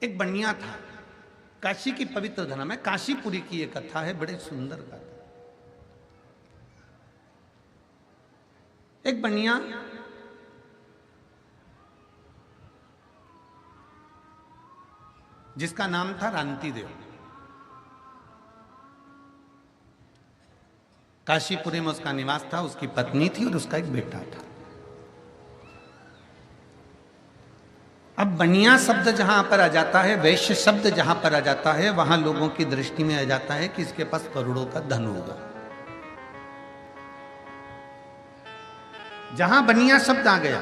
एक बनिया था काशी की पवित्र धरा में, काशीपुरी की ये कथा है, बड़े सुंदर कथा। एक बनिया जिसका नाम था रांति देव, काशीपुरी में उसका निवास था, उसकी पत्नी थी और उसका एक बेटा था। अब बनिया शब्द जहां पर आ जाता है, वैश्य शब्द जहां पर आ जाता है, वहां लोगों की दृष्टि में आ जाता है कि इसके पास करोड़ों का धन होगा। जहां बनिया शब्द आ गया,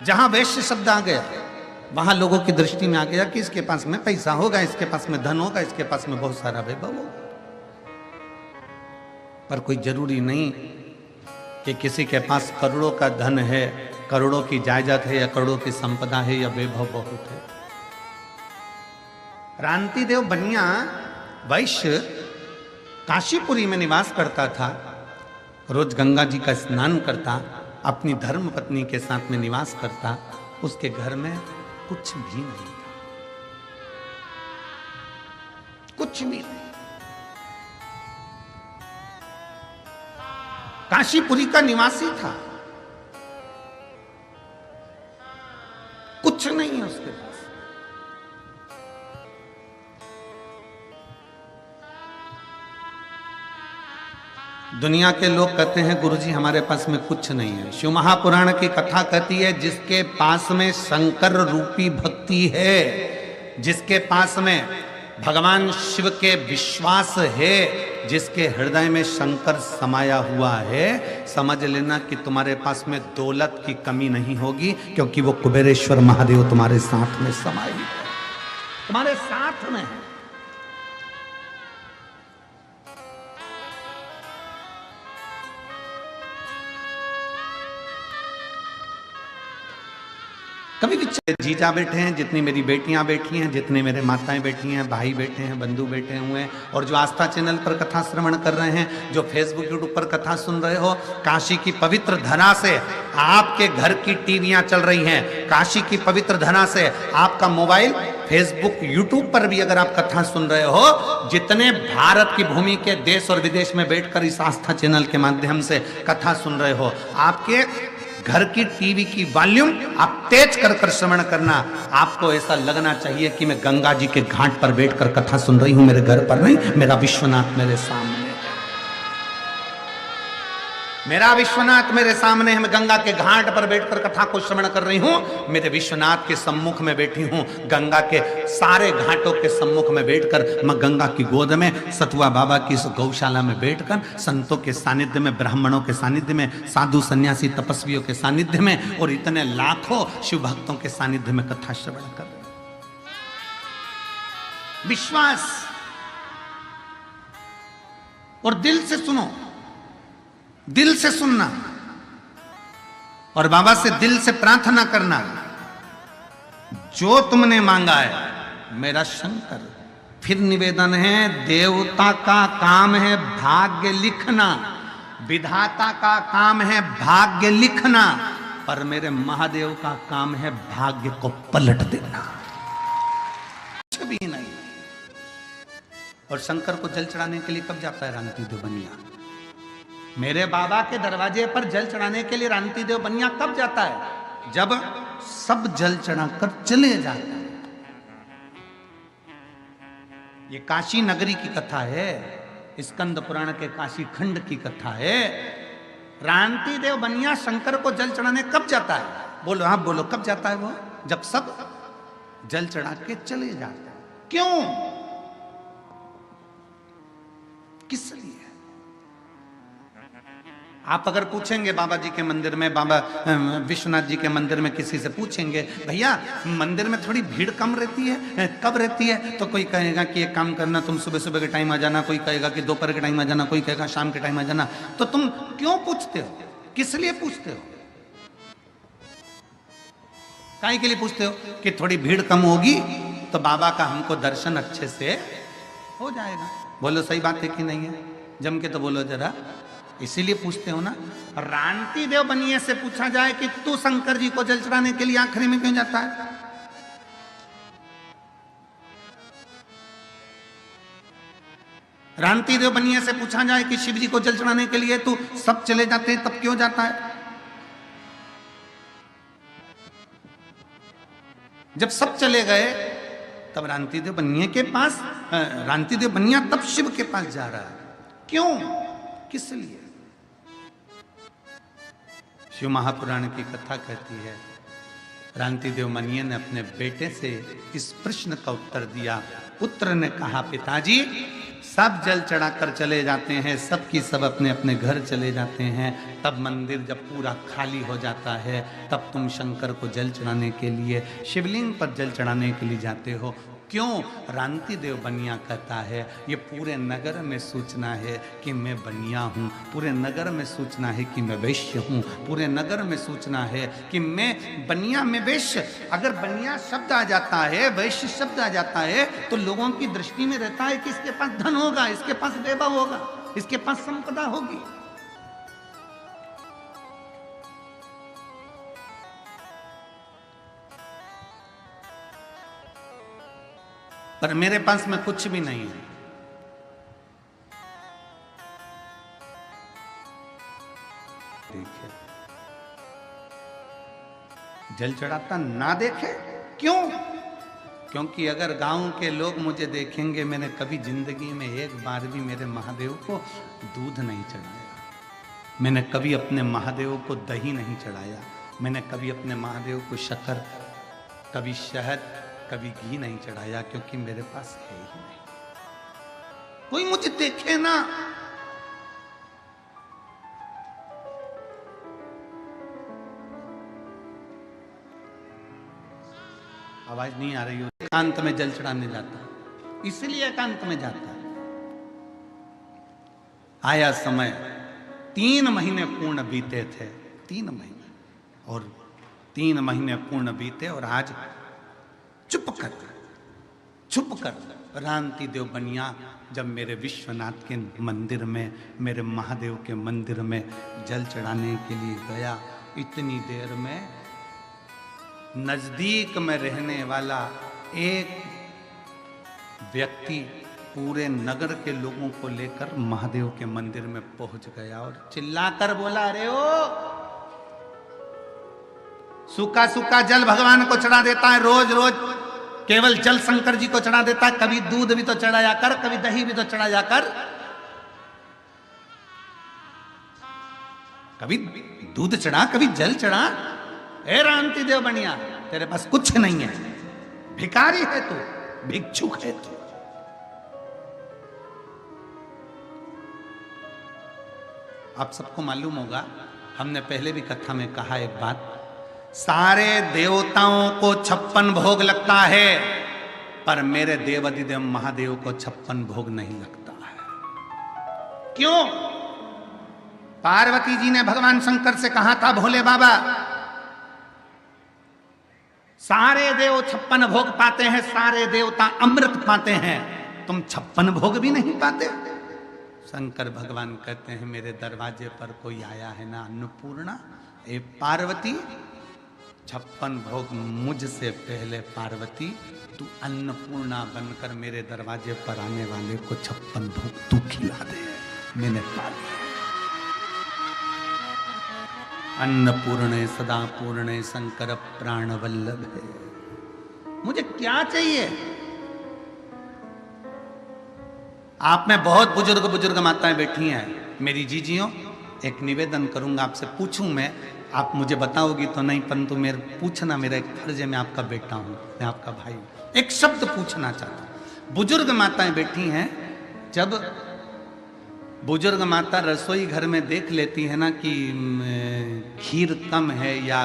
जहां वैश्य शब्द आ गया, वहां लोगों की दृष्टि में आ गया कि इसके पास में पैसा होगा, इसके पास में धन होगा, इसके पास में बहुत सारा वैभव होगा। पर कोई जरूरी नहीं कि किसी के पास करोड़ों का धन है, करोड़ों की जायदाद है, या करोड़ों की संपदा है, या वैभव बहुत है। रांति देव बनिया वैश्य काशीपुरी में निवास करता था, रोज गंगा जी का स्नान करता, अपनी धर्म पत्नी के साथ में निवास करता। उसके घर में कुछ भी नहीं था, कुछ भी नहीं। काशीपुरी का निवासी था, कुछ नहीं है उसके पास। दुनिया के लोग कहते हैं गुरुजी हमारे पास में कुछ नहीं है। शिव महापुराण की कथा कहती है जिसके पास में शंकर रूपी भक्ति है, जिसके पास में भगवान शिव के विश्वास है, जिसके हृदय में शंकर समाया हुआ है, समझ लेना कि तुम्हारे पास में दौलत की कमी नहीं होगी, क्योंकि वो कुबेरेश्वर महादेव तुम्हारे साथ में समाये है, तुम्हारे साथ में है। कभी भी जीजा बैठे हैं, जितनी मेरी बेटियां बैठी हैं, जितने मेरे माताएं बैठी हैं, भाई बैठे हैं, बंधु बैठे हुए हैं, और जो आस्था चैनल पर कथा श्रवण कर रहे हैं, जो फेसबुक यूट्यूब पर कथा सुन रहे हो, काशी की पवित्र धरा से आपके घर की टीवियां चल रही हैं, काशी की पवित्र धरा से आपका मोबाइल फेसबुक यूट्यूब पर भी अगर आप कथा सुन रहे हो, जितने भारत की भूमि के देश और विदेश में बैठकर इस आस्था चैनल के माध्यम से कथा सुन रहे हो, आपके घर की टीवी की वॉल्यूम आप तेज कर कर श्रवण करना। आपको ऐसा लगना चाहिए कि मैं गंगा जी के घाट पर बैठकर कथा सुन रही हूं, मेरे घर पर नहीं, मेरा विश्वनाथ मेरे सामने है, मेरा विश्वनाथ मेरे सामने है। मैं गंगा के घाट पर बैठकर कथा को श्रवण कर रही हूं, मेरे विश्वनाथ के सम्मुख में बैठी हूं, गंगा के सारे घाटों के सम्मुख में बैठकर मैं गंगा की गोद में सतुआ बाबा की इस गौशाला में बैठकर संतों के सानिध्य में, ब्राह्मणों के सानिध्य में, साधु सन्यासी तपस्वियों के सानिध्य में, और इतने लाखों शिव भक्तों के सानिध्य में कथा श्रवण कर रही हूं। विश्वास और दिल से सुनो, दिल से सुनना और बाबा से दिल से प्रार्थना करना, जो तुमने मांगा है मेरा शंकर। फिर निवेदन है, देवता का काम है भाग्य लिखना, विधाता का काम है भाग्य लिखना, पर मेरे महादेव का काम है भाग्य को पलट देना, कुछ भी नहीं। और शंकर को जल चढ़ाने के लिए कब जाता है रांति देव बनिया? मेरे बाबा के दरवाजे पर जल चढ़ाने के लिए रांति देव बनिया कब जाता है? जब सब जल चढ़ाकर चले जाते हैं। ये काशी नगरी की कथा है, स्कंद पुराण के काशी खंड की कथा है। रांति देव बनिया शंकर को जल चढ़ाने कब जाता है? बोलो, आप बोलो, कब जाता है वो? जब सब जल चढ़ा के चले जाते हैं। क्यों? किस लिए? आप अगर पूछेंगे बाबा जी के मंदिर में, बाबा विश्वनाथ जी के मंदिर में किसी से पूछेंगे, भैया मंदिर में थोड़ी भीड़ कम रहती है, कब रहती है? तो कोई कहेगा कि एक काम करना, तुम सुबह सुबह के टाइम आ जाना, कोई कहेगा कि दोपहर के टाइम आ जाना, कोई कहेगा शाम के टाइम आ जाना। तो तुम क्यों पूछते हो? किस लिए पूछते हो? काहे के लिए पूछते हो? कि थोड़ी भीड़ कम होगी तो बाबा का हमको दर्शन अच्छे से हो जाएगा। बोलो सही बात है कि नहीं है? जम के तो बोलो जरा, इसीलिए पूछते हो ना। रांति देव बनिए से पूछा जाए कि तू शंकर जी को जल चढ़ाने के लिए आखिरी में क्यों जाता है? रांति देव बनिया से पूछा जाए कि शिव जी को जल चढ़ाने के लिए तो सब चले जाते हैं, तब क्यों जाता है? जब सब चले गए तब रांति देव बनिया के पास, रांति देव बनिया तब शिव के पास जा रहा है। क्यों, किस लिए? शिव महापुराण की कथा कहती है, रांति देव बनिया ने अपने बेटे से इस प्रश्न का उत्तर दिया। पुत्र ने कहा, पिताजी सब जल चढ़ाकर चले जाते हैं, सब की सब अपने अपने घर चले जाते हैं, तब मंदिर जब पूरा खाली हो जाता है तब तुम शंकर को जल चढ़ाने के लिए, शिवलिंग पर जल चढ़ाने के लिए जाते हो, क्यों? रांति देव बनिया कहता है, ये पूरे नगर में सूचना है कि मैं बनिया हूँ, पूरे नगर में सूचना है कि मैं वैश्य हूँ, पूरे नगर में सूचना है कि मैं बनिया में वैश्य। अगर बनिया शब्द आ जाता है, वैश्य शब्द आ जाता है, तो लोगों की दृष्टि में रहता है कि इसके पास धन होगा, इसके पास वैभव होगा, इसके पास संपदा होगी। पर मेरे पास में कुछ भी नहीं है। देखे जल चढ़ाता ना देखे, क्यों? क्योंकि अगर गांव के लोग मुझे देखेंगे, मैंने कभी जिंदगी में एक बार भी मेरे महादेव को दूध नहीं चढ़ाया, मैंने कभी अपने महादेव को दही नहीं चढ़ाया, मैंने कभी अपने महादेव को शक्कर, कभी शहद, कभी घी नहीं चढ़ाया, क्योंकि मेरे पास है ही नहीं। कोई मुझे देखे ना, आवाज नहीं आ रही हो, एकांत में जल चढ़ाने जाता है, इसलिए एकांत में जाता है। आया समय, 3 महीने पूर्ण बीते थे, 3 महीने, और 3 महीने पूर्ण बीते, और आज छुप कर रांति देव बनिया जब मेरे विश्वनाथ के मंदिर में, मेरे महादेव के मंदिर में जल चढ़ाने के लिए गया, इतनी देर में नजदीक में रहने वाला एक व्यक्ति पूरे नगर के लोगों को लेकर महादेव के मंदिर में पहुंच गया और चिल्लाकर बोला, अरे ओ, सूखा सूखा जल भगवान को चढ़ा देता है, रोज रोज केवल जल शंकर जी को चढ़ा देता है, कभी दूध भी तो चढ़ाया कर, कभी दही भी तो चढ़ाया कर, कभी दूध चढ़ा, कभी जल चढ़ा। ए रांति देव बनिया, तेरे पास कुछ नहीं है, भिखारी है तू, भिक्षुक है तू। आप सबको मालूम होगा, हमने पहले भी कथा में कहा एक बात, सारे देवताओं को 56 भोग लगता है, पर मेरे देवाधिदेव महादेव को 56 भोग नहीं लगता है। क्यों? पार्वती जी ने भगवान शंकर से कहा था, भोले बाबा सारे देव 56 भोग पाते हैं, सारे देवता अमृत पाते हैं, तुम 56 भोग भी नहीं पाते। शंकर भगवान कहते हैं, मेरे दरवाजे पर कोई आया है ना अन्नपूर्णा, ए पार्वती, 56 भोग मुझसे पहले पार्वती तू अन्नपूर्णा बनकर मेरे दरवाजे पर आने वाले को 56 भोग तू खिला दे, मैंने पा लिया। अन्नपूर्णे सदा पूर्णे शंकर प्राण वल्लभ है। मुझे क्या चाहिए? आप में बहुत बुजुर्ग माताएं बैठी हैं, मेरी जीजियों, एक निवेदन करूंगा आपसे, पूछूं मैं, आप मुझे बताओगी तो नहीं, परंतु मेरे पूछना मेरा एक फर्ज है, मैं आपका बेटा हूं, मैं आपका भाई हूं, एक शब्द पूछना चाहता हूं। बुजुर्ग माताएं बैठी हैं, जब बुजुर्ग माता रसोई घर में देख लेती है ना कि खीर कम है या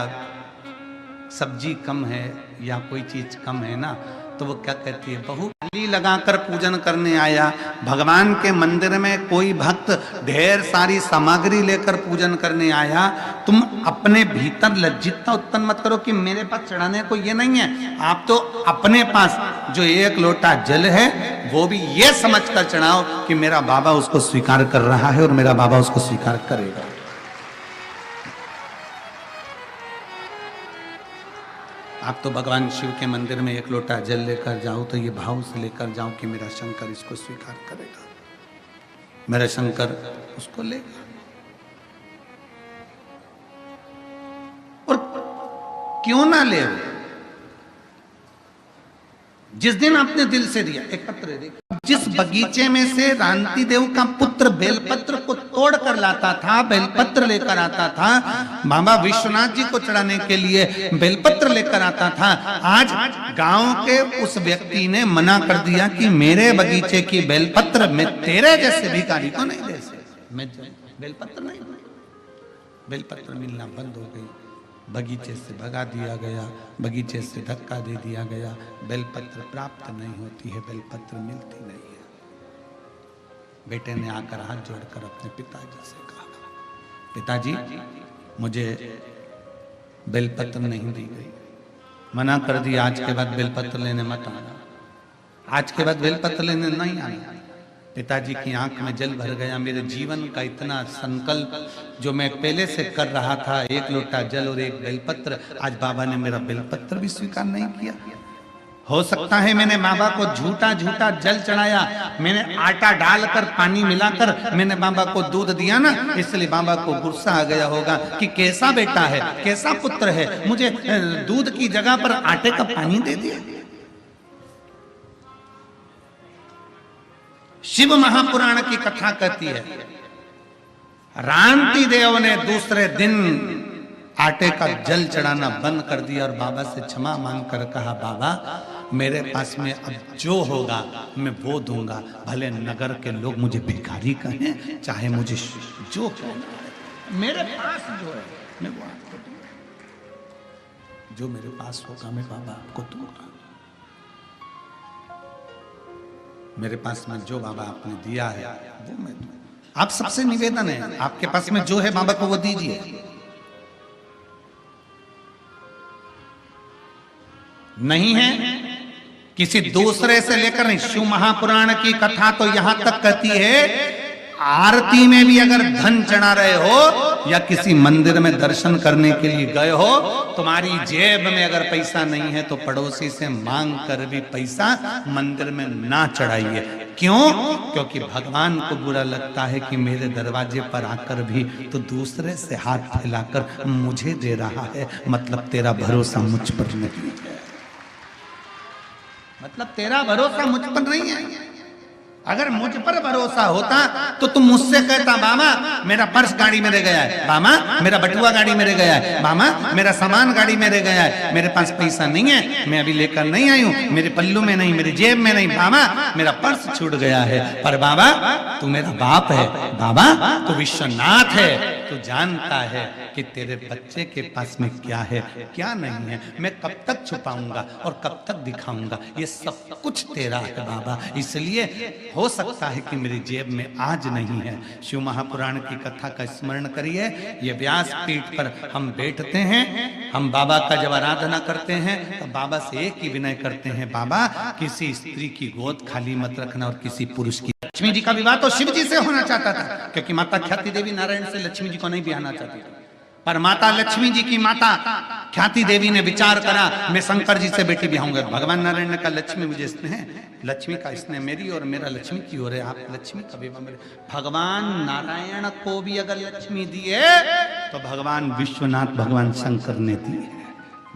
सब्जी कम है या कोई चीज कम है ना, तो वो क्या कहती है, बहू थाली लगाकर पूजन करने आया, भगवान के मंदिर में कोई भक्त ढेर सारी सामग्री लेकर पूजन करने आया, तुम अपने भीतर लज्जितता उत्पन्न मत करो कि मेरे पास चढ़ाने को ये नहीं है। आप तो अपने पास जो 1 लोटा जल है वो भी ये समझ कर चढ़ाओ कि मेरा बाबा उसको स्वीकार कर रहा है और मेरा बाबा उसको स्वीकार करेगा। आप तो भगवान शिव के मंदिर में 1 लोटा जल लेकर जाओ तो ये भाव से लेकर जाओ कि मेरा शंकर इसको स्वीकार करेगा। मेरे शंकर उसको लेगा। और क्यों ना ले, जिस दिन आपने दिल से दिया। एक पत्र देखिए, जिस बगीचे में से रांति देव का पुत्र बेलपत्र को तोड़ कर लाता था, बेलपत्र लेकर आता था, बाबा विश्वनाथ जी को चढ़ाने के लिए बेलपत्र लेकर आता था, आज गांव के उस व्यक्ति ने मना कर दिया कि मेरे बगीचे की बेलपत्र मैं तेरे जैसे भिखारी को नहीं दे सकता, मैं बेलपत्र नहीं, बेलपत्र मिलना बंद हो गई, बगीचे से भगा दिया गया, बगीचे से धक्का दे दिया गया, बेलपत्र प्राप्त नहीं होती है, बेलपत्र मिलती नहीं है। बेटे ने आकर हाथ जोड़कर अपने पिताजी से कहा, पिताजी मुझे बेलपत्र नहीं दी गई, मना कर दिया, आज के बाद बेलपत्र लेने मत आना, आज के बाद बेलपत्र लेने नहीं आना। पिताजी की आंख में जल भर गया, मेरे जीवन का इतना संकल्प जो मैं पहले से कर रहा था, एक लोटा जल और एक बेलपत्र, आज बाबा ने मेरा बेलपत्र भी स्वीकार नहीं किया। हो सकता है मैंने बाबा को झूठा झूठा जल चढ़ाया, मैंने आटा डालकर पानी मिलाकर मैंने बाबा को दूध दिया ना, इसलिए बाबा को गुस्सा आ गया होगा कि कैसा बेटा है, कैसा पुत्र है, मुझे दूध की जगह पर आटे का पानी दे दिया। शिव महापुराण की कथा कहती है, रांति देव ने दूसरे दिन आटे का जल चढ़ाना बंद कर दिया और बाबा से क्षमा मांगकर कहा, बाबा मेरे पास में अब जो होगा मैं वो दूंगा, भले नगर के लोग मुझे भिखारी कहें, चाहे मुझे जो होगा, मेरे पास जो है मैं वो आपको दूंगा, जो मेरे पास होगा मैं बाबा आपको दूंगा। मेरे पास में जो बाबा आपने दिया है वो मैं दूं। आप सबसे निवेदन है, आपके पास में जो है बाबा को वो दीजिए। नहीं है किसी दूसरे से लेकर नहीं। शिव महापुराण की कथा तो यहां तक कहती है, आरती में भी अगर धन चढ़ा रहे हो या किसी मंदिर में दर्शन करने के लिए गए हो, तुम्हारी जेब में अगर पैसा नहीं है तो पड़ोसी से मांग कर भी पैसा मंदिर में ना चढ़ाइए। क्यों? क्योंकि भगवान को बुरा लगता है कि मेरे दरवाजे पर आकर भी तो दूसरे से हाथ फैलाकर मुझे दे रहा है, मतलब तेरा भरोसा मुझ पर नहीं है, मतलब तेरा भरोसा मुझ पर नहीं है। अगर मुझ पर भरोसा होता तो तुम मुझसे कहता, बाबा मेरा पर्स गाड़ी में रह गया है, बाबा मेरा बटुआ गाड़ी में रह गया है, बाबा मेरा सामान गाड़ी में रह गया है, मेरे पास पैसा नहीं है, मैं अभी लेकर नहीं आई हूं, मेरे पल्लू में नहीं, मेरी जेब में नहीं, बाबा मेरा पर्स छूट गया है। पर बाबा तू मेरा बाप है, बाबा तू विश्वनाथ है, तू जानता है कि तेरे बच्चे के पास में क्या है क्या नहीं है, मैं कब तक छुपाऊंगा और कब तक दिखाऊंगा, ये सब कुछ तेरा है बाबा, इसलिए हो सकता है कि मेरी जेब में आज नहीं है। शिव महापुराण की कथा का स्मरण करिए। ये व्यास पीठ पर हम बैठते हैं, हम बाबा का जब आराधना करते हैं तो बाबा से एक ही विनय करते हैं, बाबा किसी स्त्री की गोद खाली मत रखना और किसी पुरुष की। लक्ष्मी जी का विवाह तो शिव जी से होना चाहता था, क्योंकि माता ख्याति देवी नारायण से लक्ष्मी जी को नहीं ब्याहना चाहती थी, पर माता लक्ष्मी जी की माता ख्याति देवी ने विचार करा मैं शंकर जी से बेटी ब्याहूंगा। भगवान नारायण ने कहा, लक्ष्मी मुझे स्नेह है, लक्ष्मी का स्नेह मेरी और मेरा लक्ष्मी की ओर है, आप लक्ष्मी का विवाह मेरे। भगवान नारायण को भी अगर लक्ष्मी दी है तो भगवान विश्वनाथ भगवान शंकर ने दी है।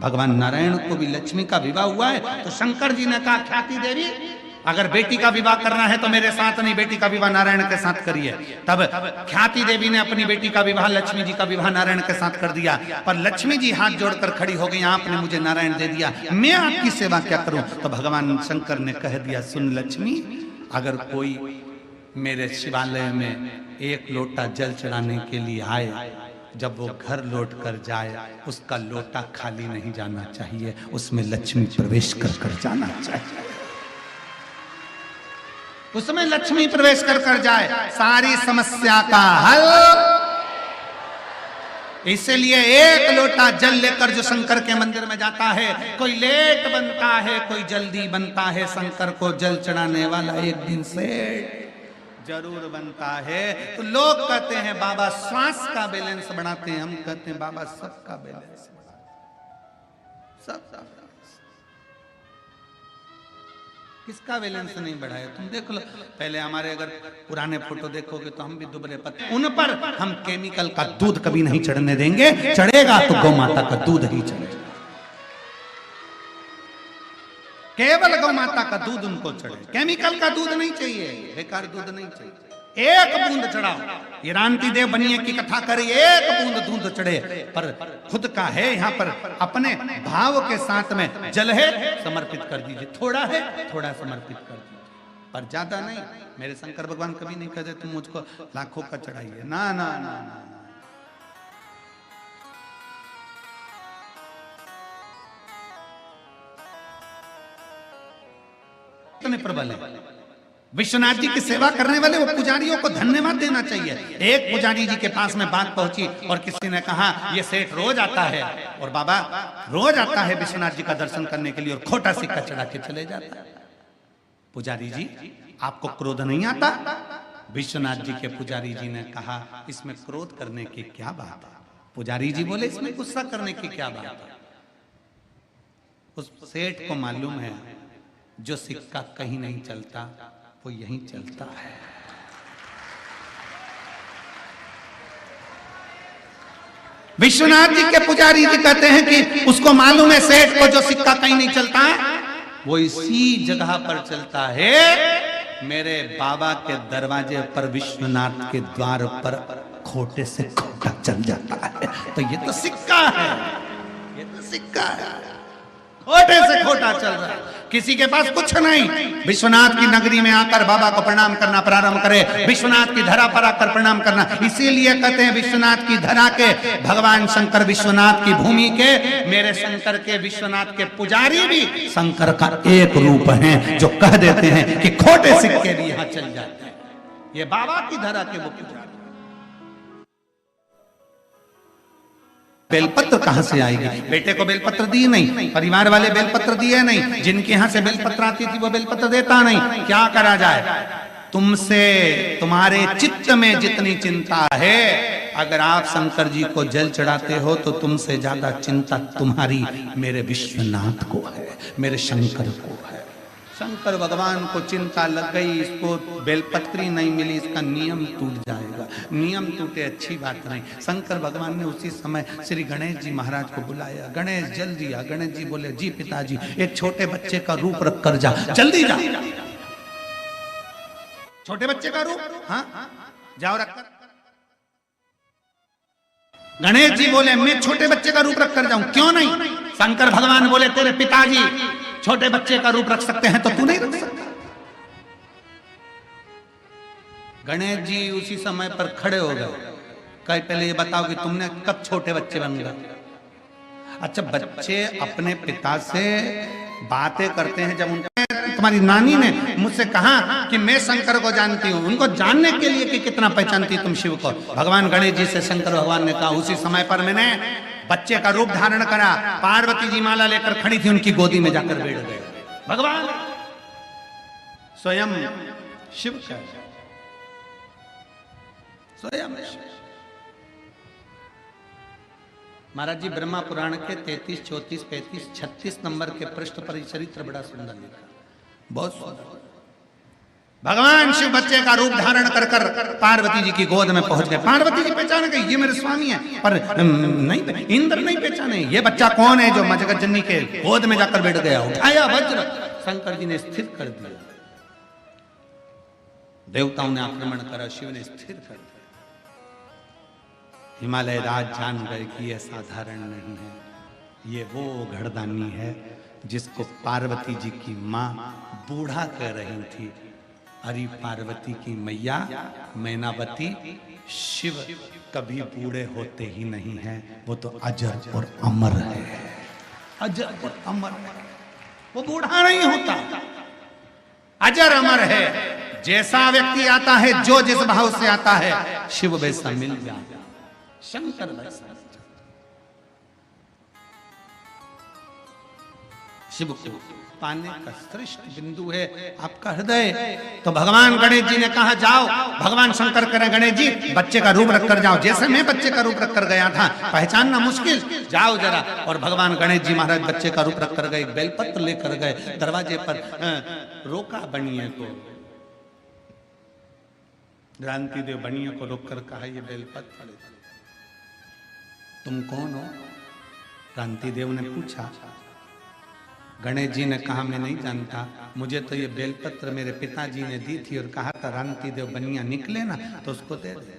भगवान नारायण को भी लक्ष्मी का विवाह हुआ है, तो शंकर जी ने कहा, ख्याति देवी अगर बेटी का विवाह करना है तो मेरे साथ नहीं, बेटी का विवाह नारायण के साथ करिए। तब ख्याति देवी ने अपनी बेटी का विवाह लक्ष्मी जी का विवाह नारायण के साथ कर दिया, पर लक्ष्मी जी हाथ जोड़कर खड़ी हो गई, आपने मुझे नारायण दे दिया, मैं आपकी सेवा क्या करूं। तो भगवान शंकर ने कह दिया, सुन लक्ष्मी, अगर कोई मेरे शिवालय में एक लोटा जल चढ़ाने के लिए आए, जब वो घर लौट कर जाए उसका लोटा खाली नहीं जाना चाहिए, उसमें लक्ष्मी प्रवेश कर जाना चाहिए, उसमें लक्ष्मी प्रवेश कर जाए, सारी समस्या का हल। इसलिए एक लोटा जल लेकर जो शंकर के मंदिर में जाता है, कोई लेट बनता है कोई जल्दी बनता है, शंकर को जल चढ़ाने वाला एक दिन से जरूर बनता है। तो लोग कहते हैं बाबा श्वास का बैलेंस बढ़ाते हैं, हम कहते हैं बाबा सबका बैलेंस बढ़ाते, सबका। किसका बैलेंस नहीं बढ़ाया? तुम देख लो, पहले हमारे अगर पुराने फोटो देखोगे तो हम भी दुबले पतले, उन पर हम केमिकल का दूध कभी नहीं चढ़ने देंगे। चढ़ेगा तो गौ माता का दूध ही चढ़ेगा, केवल गौ माता का दूध उनको चढ़े, केमिकल का दूध नहीं चाहिए, बेकार दूध नहीं चाहिए। एक बूंद चढ़ाओ, ये रांति देव बनिए की कथा करिए, एक बूंद दूध चढ़े, पर खुद का है यहाँ पर, अपने भाव के साथ में जल है समर्पित कर दीजिए, थोड़ा है थोड़ा समर्पित कर दीजिए, पर ज्यादा नहीं। मेरे शंकर भगवान कभी नहीं कहते तुम मुझको लाखों का चढ़ाइए, ना ना ना ना, इतने प्रबल है। विश्वनाथ जी की सेवा करने वाले वो पुजारियों को धन्यवाद देना चाहिए। एक पुजारी जी के पास में बात पहुंची और किसी ने कहा ये सेठ रोज आता है, और बाबा रोज आता है विश्वनाथ जी का दर्शन करने के लिए और खोटा सिक्का चढ़ा के चले जाता है। पुजारी जी आपको क्रोध नहीं आता? विश्वनाथ जी के पुजारी जी ने कहा इसमें क्रोध करने की क्या बात है? पुजारी जी बोले इसमें गुस्सा करने की क्या बात है? उस सेठ को मालूम है जो सिक्का कहीं नहीं चलता वो यहीं चलता है। विश्वनाथ जी के पुजारी जी कहते हैं कि उसको मालूम है सेठ को जो सिक्का कहीं नहीं चलता वो इसी जगह पर चलता है। मेरे बाबा के दरवाजे पर विश्वनाथ के द्वार पर खोटे से खोटा चल जाता है, तो ये तो सिक्का है, ये तो सिक्का है, खोटे से खोटा चल रहा है, किसी के पास कुछ नहीं। विश्वनाथ की नगरी में आकर बाबा को प्रणाम करना प्रारंभ करे, विश्वनाथ की धरा पर आकर प्रणाम करना। इसीलिए कहते हैं विश्वनाथ की धरा के भगवान शंकर, विश्वनाथ की भूमि के मेरे शंकर के विश्वनाथ के पुजारी भी शंकर का एक रूप हैं, जो कह देते हैं कि खोटे सिक्के भी यहां चल जाते हैं। ये बाबा की धरा के वो पुजारी। बेलपत्र कहां से आएगी? बेटे को बेलपत्र दी नहीं, परिवार वाले बेलपत्र दिए नहीं, जिनके यहां से बेलपत्र आती थी वो बेलपत्र देता नहीं। क्या करा जाए? तुमसे तुम्हारे चित्त में जितनी चिंता है, अगर आप शंकर जी को जल चढ़ाते हो तो तुमसे ज्यादा चिंता तुम्हारी मेरे विश्वनाथ को है, मेरे शंकर को है। शंकर भगवान को चिंता लग गई, इसको बेलपत्री नहीं मिली, इसका नियम टूट जाएगा। नियम टूटे अच्छी बात नहीं। शंकर भगवान ने उसी समय श्री गणेश जी महाराज को बुलाया, गणेश जल दिया। गणेश जी बोले जी पिताजी, एक छोटे बच्चे का रूप रख कर जा, जल्दी जा। छोटे बच्चे का रूप? हाँ जाओ रख कर। गणेश जी बोले मैं छोटे बच्चे का रूप रख कर जाऊं, क्यों नहीं? शंकर भगवान बोले तेरे पिताजी छोटे बच्चे का रूप रख सकते हैं तो तू नहीं रख सकता। गणेश जी उसी समय पर खड़े हो गए, कहीं पहले ये बताओ कि तुमने कब छोटे बच्चे बन गए? अच्छा, बच्चे अपने पिता से बातें करते हैं जब उनके, तुम्हारी नानी ने मुझसे कहा कि मैं शंकर को जानती हूं, उनको जानने के लिए कि कितना पहचानती तुम शिव को। भगवान गणेश जी से शंकर भगवान ने कहा उसी समय पर मैंने बच्चे का रूप धारण करा। पार्वती जी माला लेकर खड़ी थी, उनकी गोदी में जाकर बैठ गए। भगवान स्वयं शिव का, स्वयं महाराज जी ब्रह्मा पुराण के 33, 34, 35, 36 नंबर के पृष्ठ पर चरित्र बड़ा सुंदर लिखा, बहुत सुंदर। भगवान शिव बच्चे का रूप धारण कर कर पार्वती जी की गोद में पहुंच गए। पार्वती जी पहचान गई ये मेरे स्वामी हैं, पर नहीं, इंद्र नहीं पहचाने ये बच्चा कौन है जो जगत जननी के गोद में जाकर बैठ गया। उठाया वज्र, शंकर जी ने स्थिर कर दिया। देवताओं ने आक्रमण करा, शिव ने स्थिर कर दिया। हिमालय राज जान गए कि यह साधारण नहीं है, ये वो घड़दानी है जिसको पार्वती जी की माँ बूढ़ा कह रही थी। अरे पार्वती की मैया मैनावती, शिव कभी बूढ़े होते ही नहीं हैं, वो तो अजर और अमर है, अजर और अमर है, वो बूढ़ा नहीं होता, अजर अमर है। जैसा व्यक्ति आता है, जो जिस भाव से आता है, शिव वैसा मिल जाता, शंकर वैसा। शिव को पाने का श्रेष्ठ बिंदु है आपका हृदय। तो भगवान गणेश जी ने कहा जाओ, भगवान शंकर करें गणेश जी बच्चे का रूप रख कर जाओ, जैसे मैं बच्चे का रूप रख कर गया था पहचानना मुश्किल, जाओ जरा। और भगवान गणेश जी महाराज बच्चे का रूप रख कर गए, बेलपत्र लेकर गए, दरवाजे पर रोका बनिए को, रांति देव बनिए को रोक कर कहा ये बेलपत्र तुम कौन हो? रांति देव ने पूछा। गणेश जी ने कहा मैं नहीं जानता, मुझे तो ये बेलपत्र मेरे पिताजी ने दी थी और कहा था रांति देव बनिया निकले ना तो उसको दे दे।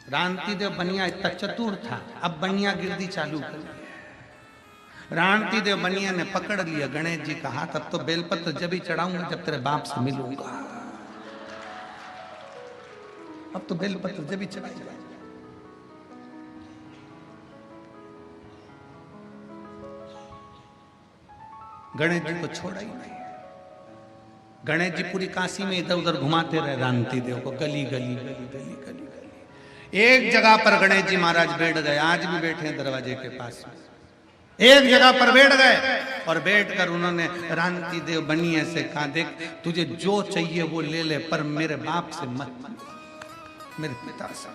रांति देव बनिया इतना चतुर था, अब बनिया गिरदी चालू कर दिया। रांति देव बनिया ने पकड़ लिया गणेश जी का हाथ, अब तो बेलपत्र जब ही चढ़ाऊंगा जब तेरे बाप से मिलूंगा, अब तो बेलपत्र जब ही चढ़ाऊंगा। गणेश जी को छोड़ा ही नहीं। गणेश जी पूरी काशी में इधर उधर घुमाते रहे रांति देव को, गली गली गली गली गली गली। एक जगह पर गणेश जी महाराज बैठ गए, आज भी बैठे हैं दरवाजे के पास में। एक जगह पर बैठ गए और बैठकर उन्होंने रांति देव बनिए से कहा देख तुझे जो चाहिए वो ले ले, पर मेरे बाप से मत, मेरे पिता से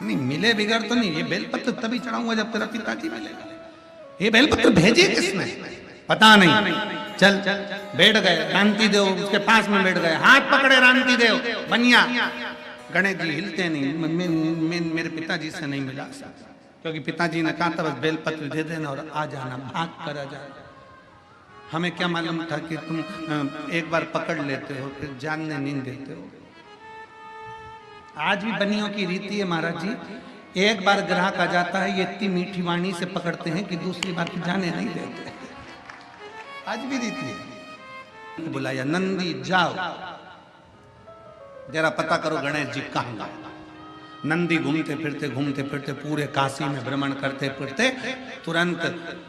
नहीं। मिले बिगड़ तो नहीं, ये बेलपत्र तभी चढ़ाऊंगा जब तेरा पिताजी मिलेगा। ये बेलपत्र भेजे किसने पता नहीं। चल बैठ गए, रांति देव उसके पास में बैठ गए, हाथ पकड़े रांति देव बनिया। गणेश जी हिलते नहीं, मेरे पिताजी से नहीं मिला सकता, क्योंकि पिताजी ने कहा था बस बेलपत्र दे देना और आ जाना, भाग कर आ जाए। हमें क्या मालूम था कि तुम एक बार पकड़ लेते हो फिर जानने नहीं देते हो। आज भी बनियों की रीति है महाराज जी, एक बार ग्राहक आ जाता है ये इतनी मीठी वाणी से पकड़ते हैं कि दूसरी बार जाने नहीं देते। आज भी रीति है। बुलाया नंदी जाओ जरा पता करो गणेश जी कहां गए। नंदी घूमते फिरते पूरे काशी में भ्रमण करते फिरते तुरंत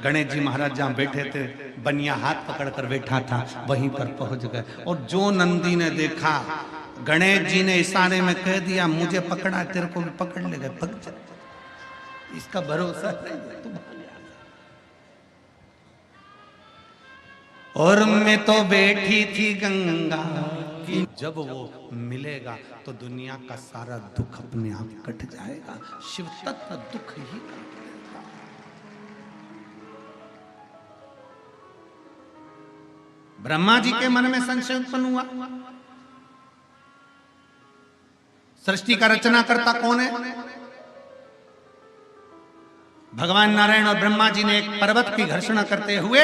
गणेश जी महाराज जहां बैठे थे बनिया हाथ पकड़कर बैठा था वहीं पर पहुंच गए। और जो नंदी ने देखा गणेश जी ने इशारे में कह दिया मुझे पकड़ा, तेरे को भी पकड़ लेगा, पक जा, इसका भरोसा नहीं है तुम। और मैं तो बैठी थी गंगा की, जब वो मिलेगा तो दुनिया का सारा दुख अपने आप कट जाएगा, शिव तत्व दुख ही कट देगा। ब्रह्मा जी के मन में संशय उत्पन्न हुआ, सृष्टि का रचना करता कौन है? भगवान नारायण और ब्रह्मा जी ने एक पर्वत की घर्षणा करते हुए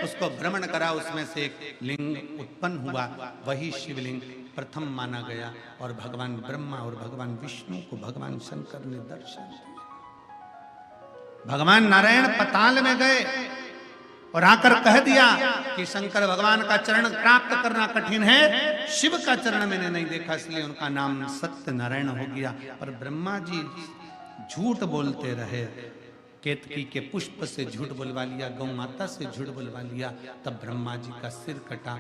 उसको भ्रमण करा, उसमें से एक लिंग उत्पन्न हुआ, वही शिवलिंग प्रथम माना गया। और भगवान ब्रह्मा और भगवान विष्णु को भगवान शंकर ने दर्शन दिया। भगवान नारायण पताल में गए और आकर कह दिया कि शंकर भगवान का चरण प्राप्त करना कठिन है, शिव का चरण मैंने नहीं देखा, इसलिए उनका नाम सत्य नारायण हो गया। पर ब्रह्मा जी झूठ बोलते रहे, केतकी के पुष्प से झूठ बोलवा लिया, गौ माता से झूठ बोलवा लिया, तब ब्रह्मा जी का सिर कटा।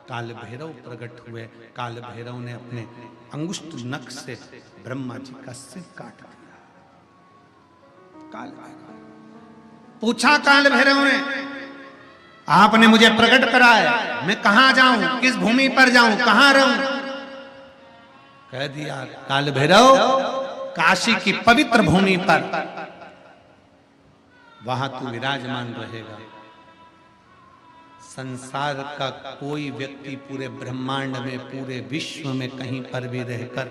काल भैरव प्रकट हुए, काल भैरव ने अपने अंगुष्ठ नख से ब्रह्मा जी का सिर काट दिया। काल भैरव पूछा, काल भैरव ने आपने मुझे प्रकट करा है, मैं कहां जाऊं, किस भूमि पर जाऊं, कहां रहूं? कह दिया काल भैरव काशी की पवित्र भूमि पर, वहां तू विराजमान रहेगा। संसार का कोई व्यक्ति पूरे ब्रह्मांड में, पूरे विश्व में कहीं पर भी रहकर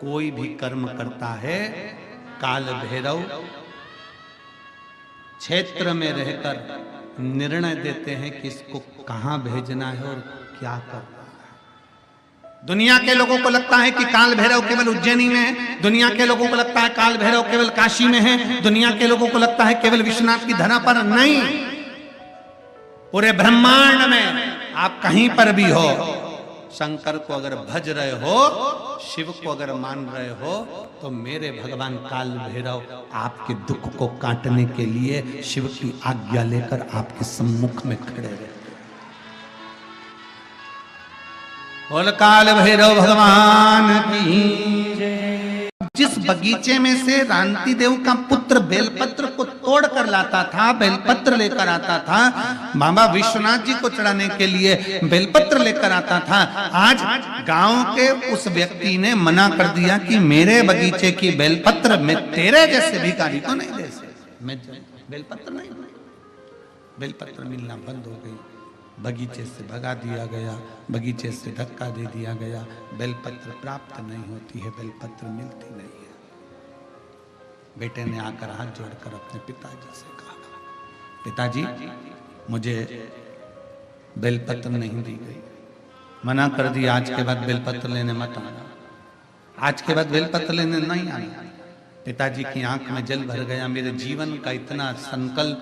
कोई भी कर्म करता है, काल भैरव क्षेत्र में रहकर निर्णय देते हैं कि इसको कहां भेजना है और क्या करना है। दुनिया के लोगों को लगता है कि काल भैरव केवल उज्जैनी में है, दुनिया के लोगों को लगता है काल भैरव केवल काशी में है, दुनिया के लोगों को लगता है केवल विश्वनाथ की धरा पर। नहीं, पूरे ब्रह्मांड में आप कहीं पर भी हो, शंकर को अगर भज रहे हो, शिव को अगर मान रहे हो, तो मेरे भगवान काल भैरव आपके दुख को काटने के लिए शिव की आज्ञा लेकर आपके सम्मुख में खड़े रहते। बोल काल भैरव भगवान की। जिस बगीचे में से रांति देव का पुत्र बेलपत्र को तोड़ कर लाता था, बेलपत्र लेकर आता था, बाबा विश्वनाथ जी को चढ़ाने के लिए बेलपत्र लेकर आता था। आज गांव के उस व्यक्ति ने मना कर दिया कि मेरे बगीचे की बेलपत्र मैं तेरे जैसे भिखारी को नहीं दे सकता, मैं बेलपत्र नहीं, बेलपत्र मिलना बंद हो गई, बगीचे से भगा दिया गया, बगीचे से धक्का दे दिया गया, बेलपत्र प्राप्त नहीं होती है, बेलपत्र मिलती नहीं है। बेटे ने आकर हाथ जोड़कर अपने पिताजी से कहा, पिताजी मुझे बेलपत्र नहीं दी गई, मना कर दिया, आज के बाद बेलपत्र लेने मत आना, आज के बाद बेलपत्र लेने नहीं आना। पिताजी की आंख में जल भर गया, मेरे जीवन का इतना संकल्प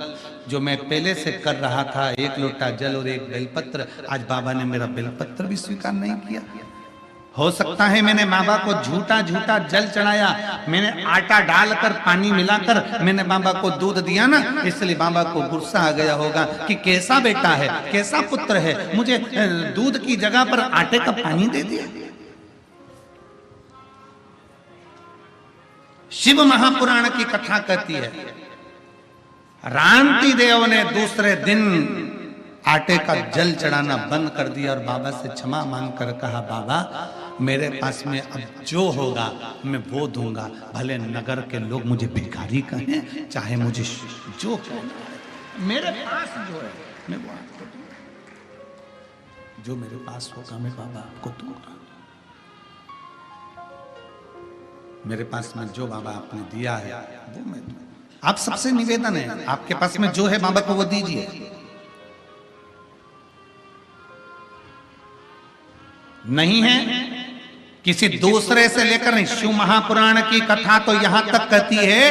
जो मैं पहले से कर रहा था, एक लोटा जल और एक बेलपत्र, आज बाबा ने मेरा बेलपत्र भी स्वीकार नहीं किया। हो सकता है मैंने बाबा को झूठा झूठा जल चढ़ाया, मैंने आटा डालकर पानी मिलाकर मैंने बाबा को दूध दिया ना, इसलिए बाबा को गुस्सा आ गया होगा कि कैसा बेटा है, कैसा पुत्र है, मुझे दूध की जगह पर आटे का पानी दे दिया। शिव महापुराण की कथा कहती है, रांति देव ने दूसरे दिन आटे का जल चढ़ाना बंद कर दिया और बाबा से क्षमा मांगकर कहा, बाबा मेरे पास में अब जो होगा मैं वो दूंगा, भले नगर के लोग मुझे भिखारी कहें, चाहे मुझे जो कहना, मेरे पास जो है मैं वो आपको दूंगा, जो मेरे पास होगा मैं बाबा आपको दूंगा। मेरे पास में जो बाबा आपने दिया है वो मैं दूंगा। आप सबसे निवेदन है, आपके पास में जो है बाबा को वो दीजिए। नहीं है किसी दूसरे से लेकर नहीं। शिव महापुराण की कथा तो यहां तक कहती है,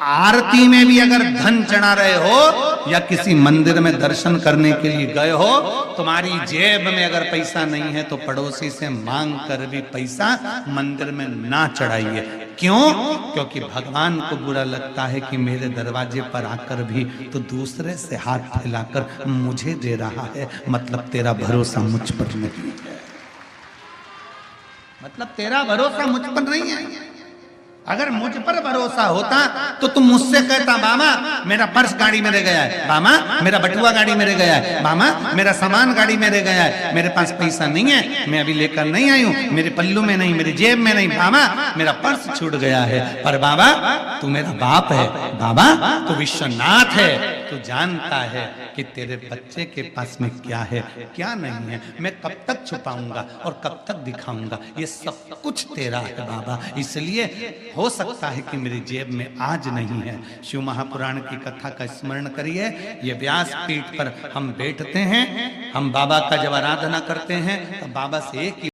आरती में भी अगर धन चढ़ा रहे हो या किसी मंदिर में दर्शन करने के लिए गए हो, तुम्हारी जेब में अगर पैसा नहीं है तो पड़ोसी से मांग कर भी पैसा मंदिर में ना चढ़ाइए। क्यों? क्योंकि भगवान को बुरा लगता है कि मेरे दरवाजे पर आकर भी तो दूसरे से हाथ फैलाकर मुझे दे रहा है, मतलब तेरा भरोसा मुझ पर नहीं है, मतलब तेरा भरोसा मुझ पर नहीं है। अगर मुझ पर भरोसा होता तो तुम मुझसे कहता, मामा मेरा पर्स गाड़ी में रह गया है, मामा मेरा बटुआ गाड़ी में रह गया है, मामा मेरा सामान गाड़ी में रह गया है, मेरे पास पैसा नहीं है, मैं अभी लेकर नहीं आई हूं, मेरे पल्लू में नहीं, मेरी जेब में नहीं, मामा मेरा पर्स छूट गया है। पर बाबा तू मेरा बाप है, बाबा तू विश्वनाथ है, तू जानता है कि तेरे बच्चे के पास में क्या है क्या नहीं है, मैं कब तक छुपाऊंगा और कब तक दिखाऊंगा, ये सब कुछ तेरा है बाबा, इसलिए हो सकता है कि मेरी जेब में आज नहीं है। शिव महापुराण की कथा का स्मरण करिए। ये व्यास पीठ पर हम बैठते हैं, हम बाबा का जब आराधना करते हैं तो बाबा से एक